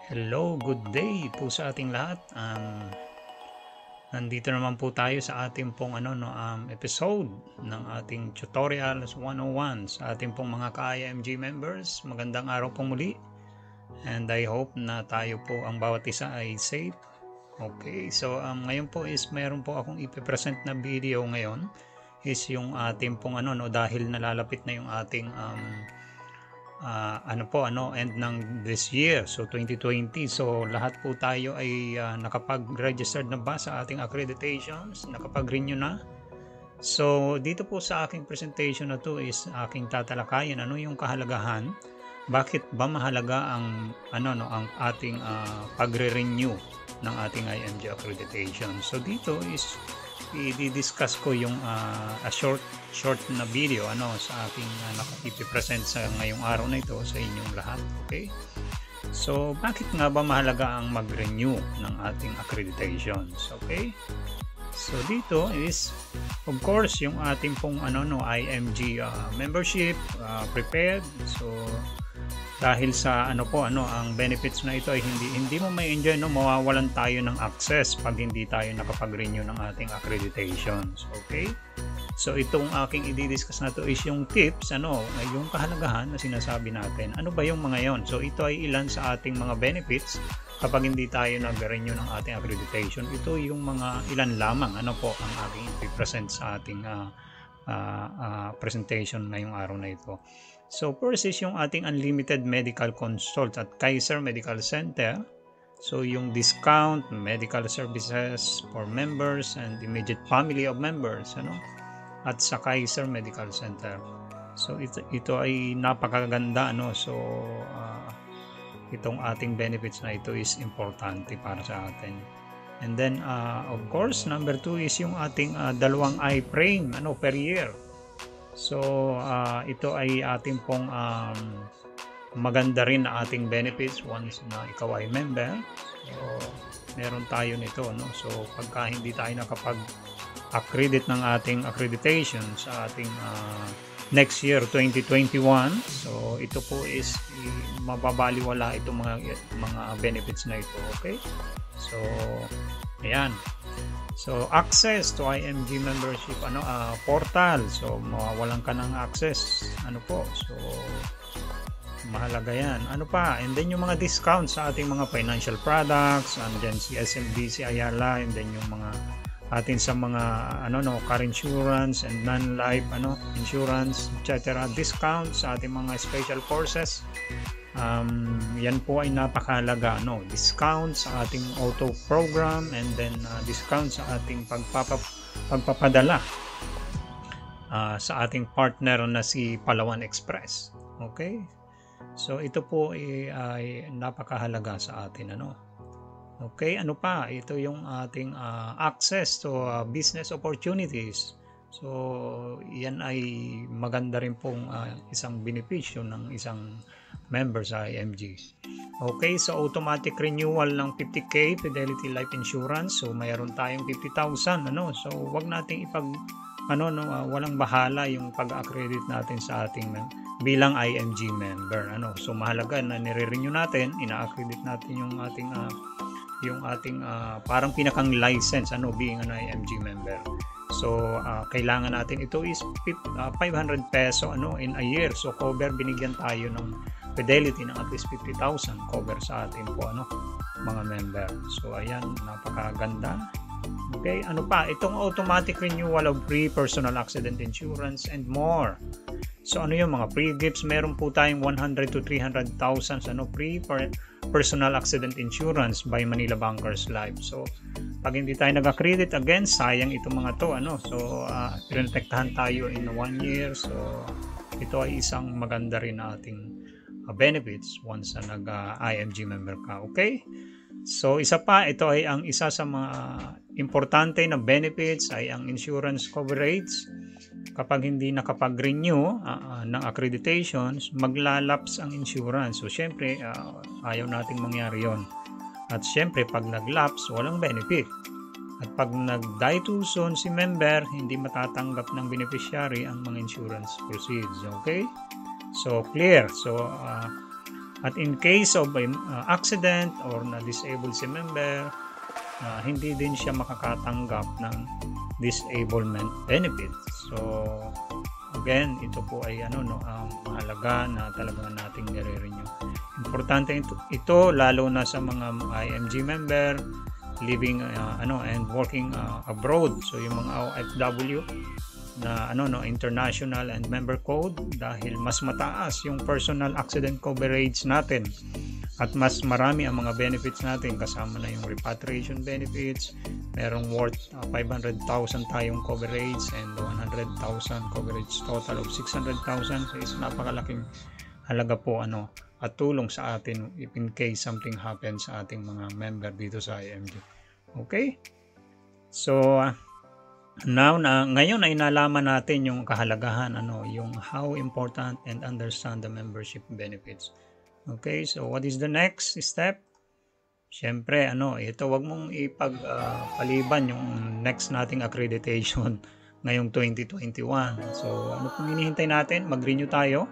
Hello, good day po sa ating lahat. Nandito naman po tayo sa ating pong episode ng ating Tutorials 101 sa ating pong mga ka-IMG members. Magandang araw po muli. And I hope na tayo po ang bawat isa ay safe. Okay, so ngayon po is mayroon po akong ipipresent na video ngayon is yung ating pong dahil nalalapit na yung ating end ng this year, so 2020. So lahat po tayo ay nakapag-registered na ba sa ating accreditations, nakapag-renew na. So dito po sa aking presentation na to is aking tatalakayin ano yung kahalagahan, bakit ba mahalaga ang ang ating pagre-renew ng ating IMG accreditation. So dito is i-discuss ko yung a short na video sa aking ipipresent sa ngayong araw na ito sa inyong lahat. Okay, so bakit nga ba mahalaga ang mag-renew ng ating accreditations? Okay, so dito is of course yung ating pong IMG membership prepared. So dahil sa ang benefits na ito ay hindi mo may enjoy, mawawalan tayo ng access pag hindi tayo nakapag-renew ng ating accreditations. Okay, so itong aking i-discuss na to is yung tips, yung kahalagahan na sinasabi natin. Ano ba yung mga yon? So ito ay ilan sa ating mga benefits kapag hindi tayo nag-renew ng ating accreditation. Ito yung mga ilan lamang ang aking i-present sa ating presentation ngayong araw na ito. So first is yung ating unlimited medical consult at Kaiser Medical Center. So yung discount medical services for members and immediate family of members at sa Kaiser Medical Center. So ito ay napakaganda so itong ating benefits na ito is importante para sa atin. And then of course number 2 is yung ating dalawang eye frame per year. So ito ay ating pong maganda rin na ating benefits once na ikaw ay member. So meron tayo nito so pagka hindi tayo nakapag-accredit ng ating accreditation sa ating next year 2021, so ito po is mababaliwala itong mga benefits na ito. Okay, so ayan. So access to IMG membership portal. So mawawalan ka ng access so mahalaga yan. Pa? And then yung mga discounts sa ating mga financial products, and then si SMBC Ayala, and then yung mga atin sa mga car insurance and non-life insurance, etc. Discounts sa ating mga special courses. Yan po ay napakahalaga, discount sa ating auto program, and then discount sa ating pagpapadala sa ating partner na si Palawan Express. Okay, so ito po ay napakahalaga sa atin Okay, pa? Ito yung ating access to business opportunities. So yan ay maganda rin pong isang benepisyo ng isang member sa IMG. Okay, so automatic renewal ng 50k Fidelity Life Insurance. So mayroon tayong 50,000 so wag nating walang bahala yung pag-accredit natin sa ating bilang IMG member so mahalaga na nire-renew natin, ina-accredit natin yung ating parang pinakang license being an IMG member. So kailangan natin ito is 500 peso in a year. So cover, binigyan tayo ng Fidelity ng at least 50,000 cover sa ating po mga member. So ayan, napakaganda. Okay, pa? Itong automatic renewal of free personal accident insurance and more. So yung mga free gifts, meron po tayong 100 to 300,000 free personal accident insurance by Manila Bankers Life. So pag hindi tayo nag-accredit, again sayang itong mga to so protektahan tayo in 1 year. So ito ay isang maganda rin na ating benefits once na nag-IMG member ka. Okay, so isa pa, ito ay ang isa sa mga importante na benefits ay ang insurance coverage. Kapag hindi nakapag-renew ng accreditations, maglalapse ang insurance. So syempre ayaw nating mangyari yon. At syempre pag nag-lapse, walang benefit. At pag nag-die too soon si member, hindi matatanggap ng beneficiary ang mga insurance proceeds. Okay, so clear. So At in case of accident or na-disable si member, hindi din siya makakatanggap ng disablement benefits. So again, ito po ay mahalaga na talaga nating nire-renew. Importante ito lalo na sa mga IMG member living and working abroad. So yung mga OFW na international and member code, dahil mas mataas yung personal accident coverage natin at mas marami ang mga benefits natin, kasama na yung repatriation benefits, merong worth 500,000 tayong coverage and 100,000 coverage, total of 600,000. So is napakalaking halaga po at tulong sa atin if in case something happens sa ating mga member dito sa IMG. Okay, so ngayon ay nalaman natin yung kahalagahan, yung how important and understand the membership benefits. Okay, so what is the next step? Siyempre, ito wag mong ipagpaliban yung next nating accreditation ngayong 2021. So ano pong hinihintay natin? Mag-renew tayo.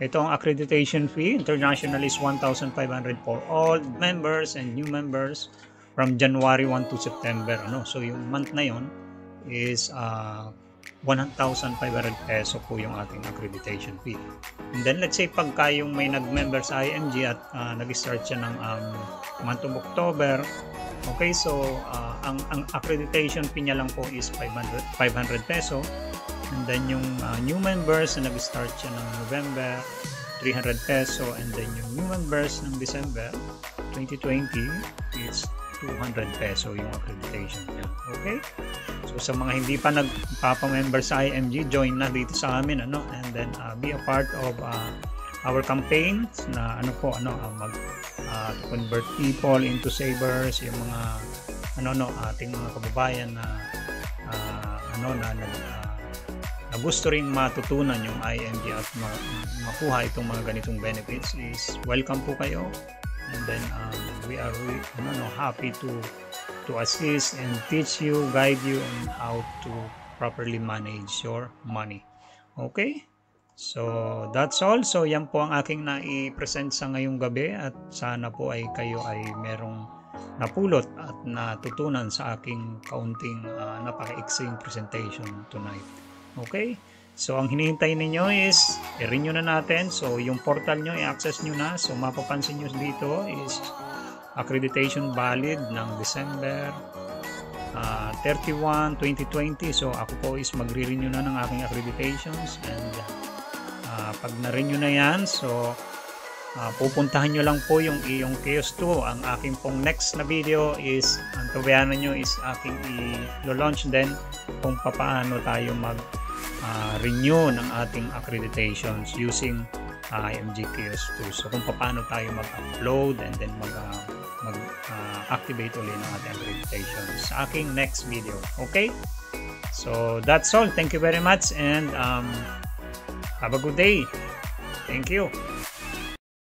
Ito ang accreditation fee. International is 1,500 for all members and new members from January 1 to September. So yung month na yon is 1,500 peso po yung ating accreditation fee. And then let's say pagka yung may nag-member sa IMG at nag-start siya ng month of October, okay, so ang accreditation fee niya lang po is 500 peso. And then yung new members na nag-start siya ng November, 300 peso. And then yung new members ng December 2020 is 200 peso yung accreditation niya. Okay? So sa mga hindi pa nagpapa-member sa IMG, join na dito sa amin and then be a part of our campaigns na convert people into savers, yung mga ating mga kababayan na na gusto ring matutunan yung IMG at makuha itong mga ganitong benefits is welcome po kayo. And then we are really happy to assist and teach you, guide you on how to properly manage your money. Okay? So that's all. So yan po ang aking nai-present sa ngayong gabi at sana po ay kayo ay merong napulot at natutunan sa aking kaunting napaka-exciting presentation tonight. Okay? So ang hinihintay ninyo is i-renew na natin. So yung portal nyo, i-access nyo na. So mapapansin nyo dito is accreditation valid ng December 31, 2020. So ako po is magre-renew na ng aking accreditations and pag na-renew na yan, so pupuntahan nyo lang po yung iyong Chaos 2. Ang aking pong next na video is, ang tabayanan nyo is aking i-launch din kung paano tayo renew ng ating accreditations using IMG Chaos 2. So kung paano tayo mag-upload and then mag-activate ulit ng ating accreditations sa aking next video. Okay? So that's all. Thank you very much and have a good day. Thank you.